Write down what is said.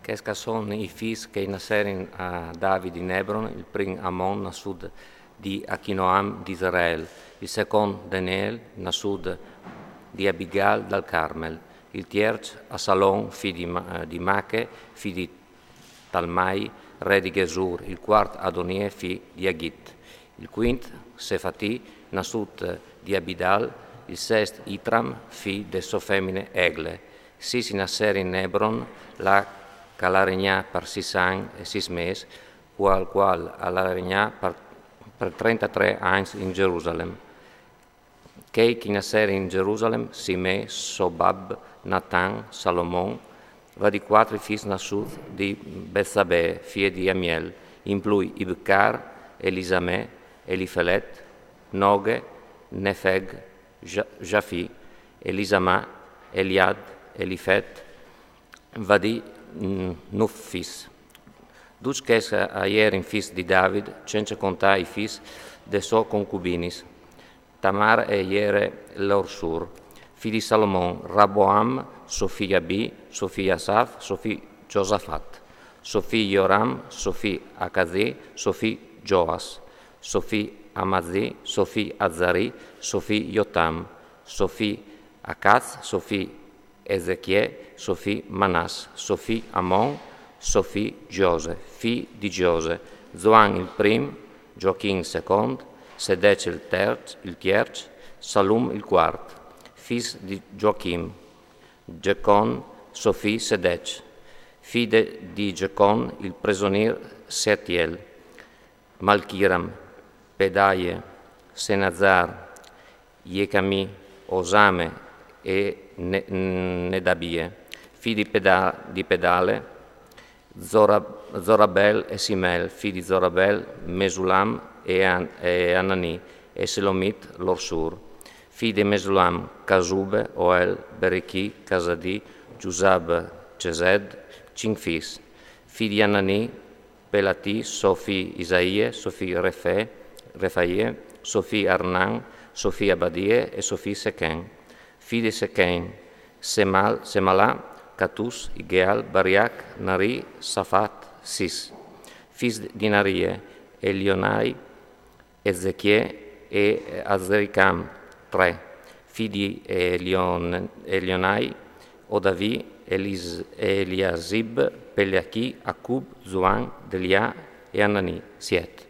Qu'est-ce sono i fils che nascerin a David in Hebron, il primo Amon, nasud di Achinoam di Israel, il secondo Daniel, nasud di Abigal dal Carmel, il terzo Asalon, figlio di Mache, figlio di Talmai, re di Gesur, il quarto Adonie, figlio di Agit, il quinto Sefati, nasud di Abidal, il sesto Itram, figlio de sua femmine Egle. Si nascere in Hebron, la la regna per 6 anni e 6 mesi, qual alla regna per 33 anni in Gerusalemme. Che nascere in Gerusalemme, Sime, Sobab, Natan, Salomon, va di 4 figli nasciuti di Bethsabe, figlia di Amiel, in più Ibcar, Elisame, Elifelet, Noge, Nefeg, Jafi, Elisama, Eliad, Elifet, va di Nuffis. Dus che in fis di David, senza contare i fis de suoi concubinis, Tamar e iere l'Orsur, figli di Salomon, Raboam, Sofia B, Sofia Asaf, Sofia Giosafat, Sofia Joram, Sofia Akazi, Sofia Joas, Sofia Amazi, Sofia Azari, Sofia Yotam, Sofia Akaz, Sofia Ezechie, Sofia Manas, Sofia Amon, Sofia Giose, figli di Giose, Zoan il primo, Gioachim il secondo, Sedec il terzo, Salum il quarto, figli di Gioachim, Gecon, Sofia Sedec, figli di Gecon il prigioniero Setiel, Malchiram, Pedaie, Senazar, Jecami, Osame e Nedabie, figli di Pedale, Zorabel e Simel, figli di Zorabel, Mesulam e Anani, e Selomit l'Orsur, figli di Mesulam, Casube, Oel, Berechi, Casadi, Giusab, Cesed, 5 figli di Anani, Pelati, Sofi Isaie, Sofi Refaie, Sofi Arnan, Sofi Abadie e Sofi Sechen, figli di Sechen, Semala, Catus, Igeal, Bariac, Nari, Safat, Sis, figli di Narie, Elionai, Ezechie e Azricam, 3, figli di Elionai, Odavi, Eliasib, Peliachi, Acub, Zuan, Delia e Anani, 7.